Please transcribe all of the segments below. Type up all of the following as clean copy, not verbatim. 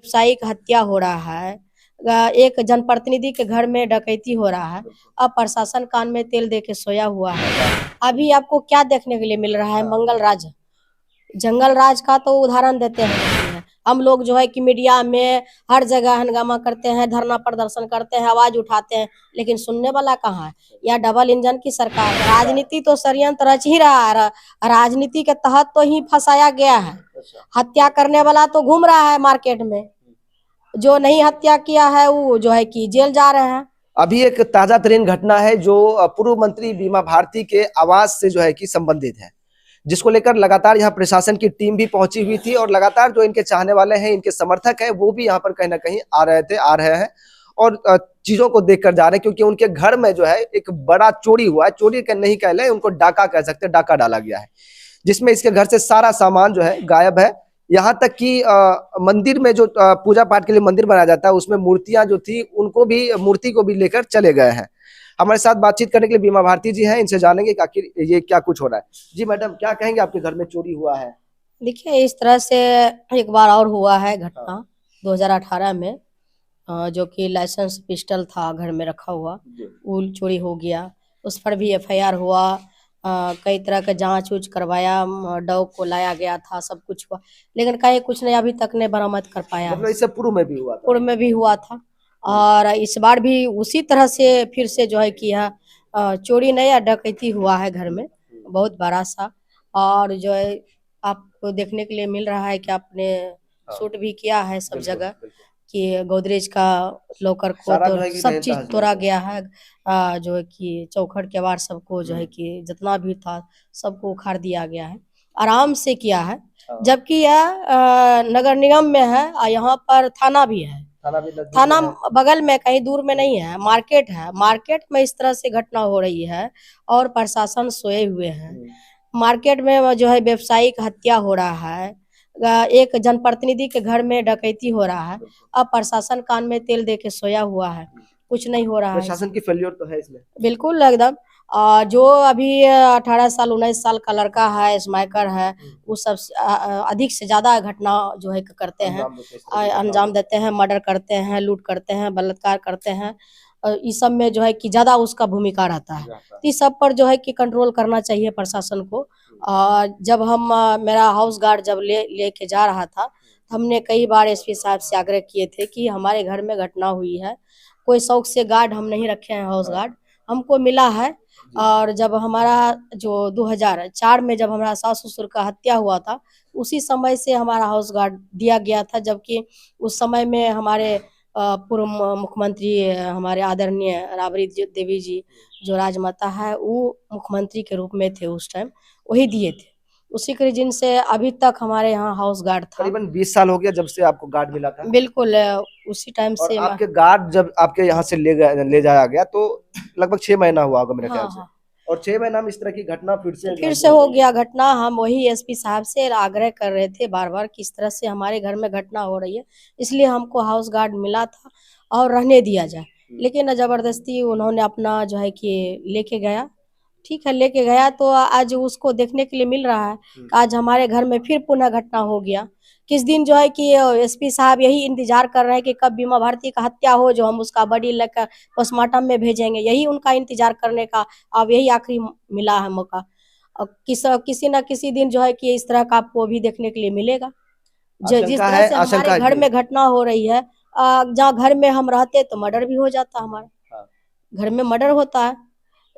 व्यावसायिक हत्या हो रहा है। एक जनप्रतिनिधि के घर में डकैती हो रहा है। अब प्रशासन कान में तेल दे के सोया हुआ है। अभी आपको क्या देखने के लिए मिल रहा है? मंगल राज, जंगल राज का तो उदाहरण देते हैं। हम लोग जो है कि मीडिया में हर जगह हंगामा करते हैं, धरना प्रदर्शन करते हैं, आवाज उठाते हैं, लेकिन सुनने वाला कहाँ है? यह डबल इंजन की सरकार है। राजनीति तो षड्यंत्र रच ही रहा है। राजनीति के तहत तो ही फंसाया गया है। हत्या करने वाला तो घूम रहा है मार्केट में, जो नहीं हत्या किया है वो जो है कि जेल जा रहे हैं। अभी एक ताजा तरीन घटना है जो पूर्व मंत्री बीमा भारती के आवास से जो है कि संबंधित है, जिसको लेकर लगातार यहाँ प्रशासन की टीम भी पहुंची हुई थी और लगातार जो इनके चाहने वाले हैं, इनके समर्थक हैं, वो भी यहाँ पर कहीं ना कहीं आ रहे हैं और चीजों को देखकर जा रहे हैं, क्योंकि उनके घर में जो है एक बड़ा चोरी हुआ है। चोरी नहीं कह ले, उनको डाका कह सकते हैं, डाका डाला गया है, जिसमें इसके घर से सारा सामान जो है गायब है। यहाँ तक कि मंदिर में जो पूजा पाठ के लिए मंदिर बनाया जाता है, उसमें मूर्तियां जो थी उनको भी, मूर्ति को भी लेकर चले गए हैं। हमारे साथ बातचीत करने के लिए बीमा भारती जी हैं, इनसे जानेंगे कि आखिर ये क्या कुछ हो रहा है। जी मैडम, क्या कहेंगे, आपके घर में चोरी हुआ है? देखिए, इस तरह से एक बार और हुआ है घटना 2018 में, जो कि लाइसेंस पिस्टल था घर में रखा हुआ, वो चोरी हो गया। उस पर भी एफआईआर हुआ, कई तरह का जांच उच करवाया, डॉग को लाया गया था, सब कुछ हुआ, लेकिन कहीं कुछ नहीं अभी तक ने बरामद कर पाया। मतलब इससे पूर्व में भी हुआ था? पूर्व में भी हुआ था और इस बार भी उसी तरह से फिर से जो है कि यह चोरी नहीं या डकैती हुआ है घर में, बहुत बड़ा सा। और जो है आपको देखने के लिए मिल रहा है कि आपने शूट भी किया है सब जगह कि गोदरेज का लॉकर को तो सब चीज तोड़ा गया है। जो है कि चौखट केवाड़ सबको जो है कि जितना भी था सबको उखाड़ दिया गया है, आराम से किया है। जबकि यह नगर निगम में है और यहाँ पर थाना भी है। थाना बगल में, कहीं दूर में नहीं है, मार्केट है। मार्केट में इस तरह से घटना हो रही है और प्रशासन सोए हुए हैं। मार्केट में जो है व्यावसायिक हत्या हो रहा है। एक जनप्रतिनिधि के घर में डकैती हो रहा है। अब प्रशासन कान में तेल दे के सोया हुआ है, कुछ नहीं हो रहा है। प्रशासन की फेल्योर तो है इसमें, बिल्कुल एकदम। जो अभी 18 साल 19 साल का लड़का है, स्माइकर है, वो सब अधिक से ज्यादा घटना जो है करते हैं, अंजाम देते हैं, मर्डर करते हैं, लूट करते हैं, बलात्कार करते हैं। इस सब में जो है कि ज्यादा उसका भूमिका रहता है। तो इस सब पर जो है कि कंट्रोल करना चाहिए प्रशासन को। जब हम मेरा हाउस गार्ड जब लेके जा रहा था, हमने कई बार एसपी साहब से आग्रह किए थे कि हमारे घर में घटना हुई है, कोई शौक से गार्ड हम नहीं रखे हैं, हाउस गार्ड हमको मिला है। और जब हमारा जो 2004 में जब हमारा सास ससुर का हत्या हुआ था, उसी समय से हमारा हाउस गार्ड दिया गया था। जबकि उस समय में हमारे पूर्व मुख्यमंत्री हमारे आदरणीय राबड़ी देवी जी जो राजमाता है, वो मुख्यमंत्री के रूप में थे उस टाइम, वही दिए थे। उसी के रीजन से अभी तक हमारे यहाँ हाउस गार्ड था। करीबन 20 साल हो गया जब से आपको गार्ड मिला था? बिल्कुल, उसी टाइम से। आपके गार्ड जब आपके यहाँ से ले जाया गया तो लगभग 6 महीना हुआ होगा मेरे ख्याल से। और 6 महीना में इस तरह की घटना फिर से हो गया घटना। हम वही एसपी साहब से आग्रह कर रहे थे बार बार कि इस तरह से हमारे घर में घटना हो रही है, इसलिए हमको हाउस गार्ड मिला था और रहने दिया जाए। लेकिन जबरदस्ती उन्होंने अपना जो है कि लेके गया। ठीक है, लेके गया तो आज उसको देखने के लिए मिल रहा है। आज हमारे घर में फिर पुनः घटना हो गया। किस दिन जो है कि एसपी साहब यही इंतजार कर रहे हैं कि कब बीमा भारती का हत्या हो, जो हम उसका बॉडी लेकर पोस्टमार्टम में भेजेंगे, यही उनका इंतजार करने का अब यही आखिरी मिला है मौका। और किसी न किसी दिन जो है कि इस तरह का आपको भी देखने के लिए मिलेगा। जिस तरह से हमारे घर में घटना हो रही है, जहाँ घर में हम रहते तो मर्डर भी हो जाता, हमारे घर में मर्डर होता है।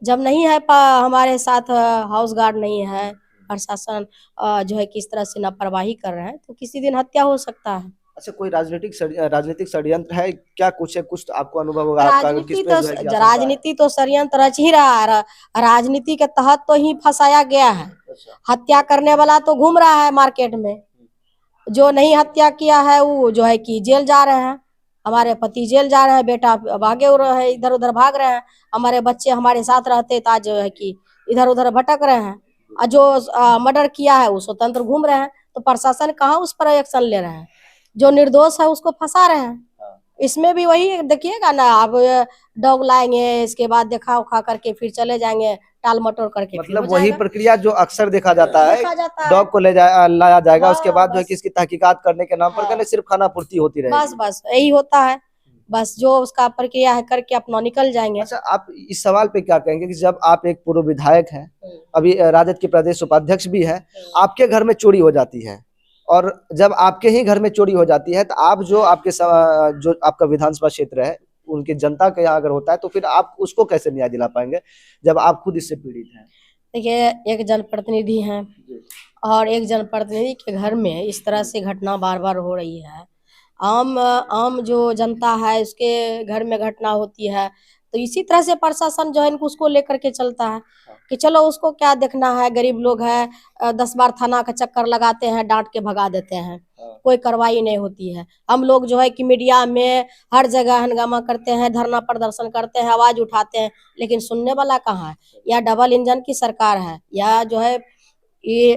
जब नहीं है हमारे साथ हाउस गार्ड नहीं है, प्रशासन जो है किस तरह से लापरवाही कर रहे हैं, तो किसी दिन हत्या हो सकता है। अच्छा, कोई राजनीतिक षड्यंत्र है क्या? कुछ तो आपको अनुभव होगा आपका। राजनीति तो षड्यंत्र रच ही रहा है। राजनीति के तहत तो ही फंसाया गया है। हत्या करने वाला तो घूम रहा है मार्केट में, जो नहीं हत्या किया है वो जो है कि जेल जा रहे हैं। हमारे पति जेल जा रहे हैं, बेटा भागे हो रहे हैं, इधर उधर भाग रहे हैं। हमारे बच्चे हमारे साथ रहते तो आज जो है कि इधर उधर भटक रहे हैं। और जो मर्डर किया है वो स्वतंत्र घूम रहे हैं। तो प्रशासन कहाँ उस पर एक्शन ले रहे हैं? जो निर्दोष है उसको फंसा रहे हैं। इसमें भी वही देखिएगा ना, अब डॉग लाएंगे, इसके बाद देखा उखा करके फिर चले जाएंगे, टाल मटोर करके फिर हो मतलब वही जाएगा। प्रक्रिया जो अक्सर देखा जाता है, देखा जाता है। डॉग को लाया जाएगा, उसके हाँ बाद जो है बस। कि इसकी तहकीकात करने के नाम पर हाँ कहने सिर्फ खाना पूर्ति होती बस रहेगी। बस यही होता है, बस जो उसका प्रक्रिया है करके अपना निकल जाएंगे। अच्छा, आप इस सवाल पे क्या कहेंगे कि जब आप एक पूर्व विधायक हैं, अभी राजद के प्रदेश उपाध्यक्ष भी है, आपके घर में चोरी हो जाती है, और जब आपके ही घर में चोरी हो जाती है तो आप जो जो आपका विधानसभा क्षेत्र है उनकी जनता के यहाँ अगर होता है तो फिर आप उसको कैसे न्याय दिला पाएंगे जब आप खुद इससे पीड़ित हैं? देखिए, एक जनप्रतिनिधि हैं और एक जनप्रतिनिधि के घर में इस तरह से घटना बार बार हो रही है। आम आम जो जनता है उसके घर में घटना होती है, तो इसी तरह से प्रशासन जो है इनको उसको लेकर के चलता है कि चलो उसको क्या देखना है, गरीब लोग है, 10 बार थाना का चक्कर लगाते हैं, डांट के भगा देते हैं, कोई कार्रवाई नहीं होती है। हम लोग जो है कि मीडिया में हर जगह हंगामा करते हैं, धरना प्रदर्शन करते हैं, आवाज उठाते हैं, लेकिन सुनने वाला कहाँ है? या डबल इंजन की सरकार है, या जो है ये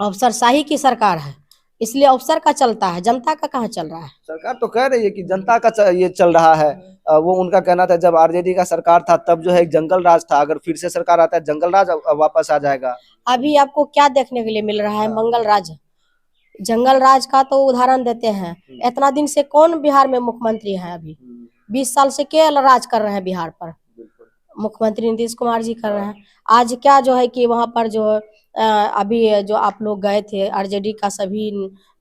अफसरशाही की सरकार है, इसलिए अफसर का चलता है, जनता का कहाँ चल रहा है? सरकार तो कह रही है कि जनता का ये चल रहा है। वो उनका कहना था जब आरजेडी का सरकार था तब जो है एक जंगल राज था, अगर फिर से सरकार आता है जंगल राज वापस आ जाएगा। अभी आपको क्या देखने के लिए मिल रहा है? मंगल राज, जंगल राज का तो उदाहरण देते हैं। इतना दिन से कौन बिहार में मुख्यमंत्री है? अभी 20 साल से क्या राज कर रहे हैं बिहार पर? मुख्यमंत्री नीतीश कुमार जी कर रहे हैं। आज क्या जो है कि वहां पर जो अभी जो आप लोग गए थे, आरजेडी का सभी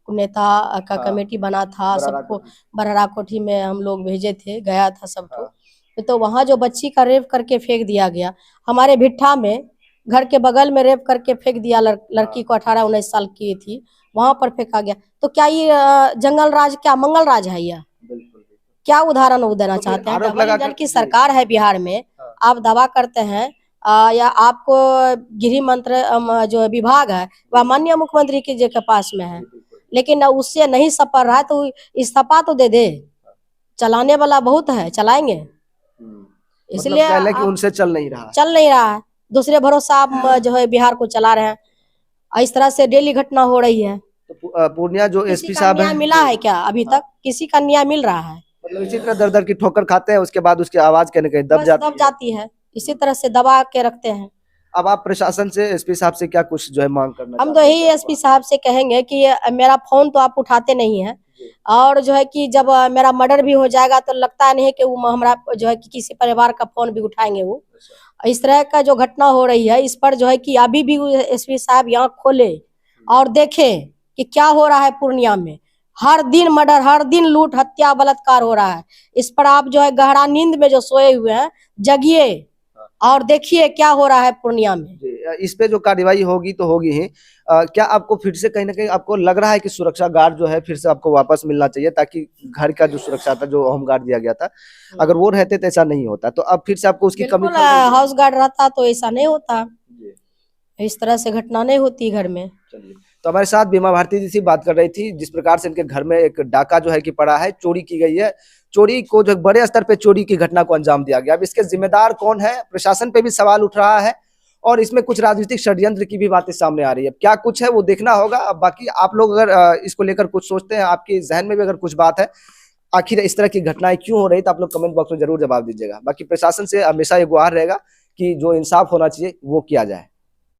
नेता का कमेटी बना था, सबको बरारा कोठी में हम लोग भेजे थे, गया था सबको। तो वहां जो बच्ची का रेप करके फेंक दिया गया, हमारे भिट्ठा में घर के बगल में रेप करके फेंक दिया, लड़की को 18-19 साल की थी, वहां पर फेंका गया। तो क्या ये जंगल राज, क्या मंगल राज है? यह क्या उदाहरण वो देना चाहते हैं? डबल इंजन की सरकार है बिहार में, आप दावा करते हैं या आपको गृह मंत्र जो विभाग है वह माननीय मुख्यमंत्री के के पास में है, लेकिन उससे नहीं सपर रहा है तो इस्तीफा तो दे दे। चलाने वाला बहुत है, चलाएंगे। इसलिए मतलब कि उनसे चल नहीं रहा है, दूसरे भरोसा आप जो है बिहार को चला रहे हैं। इस तरह से डेली घटना हो रही है। तो पूर्णिया जो एसपी साहब है, मिला है क्या अभी तक? किसी का न्याय मिल रहा है? मतलब इसी तरह दर दर की ठोकर खाते हैं, उसके बाद उसकी आवाज कहीं ना कहीं दब जाती है, इसी तरह से दबा के रखते हैं। अब आप प्रशासन से, एसपी साहब से क्या कुछ जो है मांग करना? हम तो यही एसपी साहब से कहेंगे कि मेरा फोन तो आप उठाते नहीं है, और जो है कि जब मेरा मर्डर भी हो जाएगा तो लगता नहीं है कि वो हमारा जो है कि किसी परिवार का फोन भी उठाएंगे। वो इस तरह का जो घटना हो रही है इस पर जो है कि अभी भी एसपी साहब यहाँ खोले और देखे कि क्या हो रहा है पूर्णिया में। हर दिन मर्डर, हर दिन लूट, हत्या, बलात्कार हो रहा है। इस पर आप जो है गहरा नींद में जो सोए हुए हैं, जगिए और देखिए क्या हो रहा है पूर्णिया में। इस पे जो कार्रवाई होगी तो होगी ही। क्या आपको फिर से कहीं ना कहीं आपको लग रहा है कि सुरक्षा गार्ड जो है फिर से आपको वापस मिलना चाहिए, ताकि घर का जो सुरक्षा था, जो होम गार्ड दिया गया था, अगर वो रहते तो ऐसा नहीं होता? तो अब फिर से आपको उसकी कमी? हाउस गार्ड रहता तो ऐसा नहीं होता, इस तरह से घटना नहीं होती घर में। चलिए, तो हमारे साथ बीमा भारती जी से बात कर रही थी, जिस प्रकार से इनके घर में एक डाका जो है कि पड़ा है, चोरी की गई है, चोरी को जो बड़े स्तर पे चोरी की घटना को अंजाम दिया गया। अब इसके जिम्मेदार कौन है? प्रशासन पे भी सवाल उठ रहा है और इसमें कुछ राजनीतिक षड्यंत्र की भी बातें सामने आ रही है। क्या कुछ है वो देखना होगा। अब बाकी आप लोग अगर इसको लेकर कुछ सोचते हैं, आपके जहन में भी अगर कुछ बात है, आखिर इस तरह की घटनाएं क्यों हो रही, तो आप लोग कमेंट बॉक्स में जरूर जवाब दीजिएगा। बाकी प्रशासन से हमेशा ये गुहार रहेगा कि जो इंसाफ होना चाहिए वो किया जाए।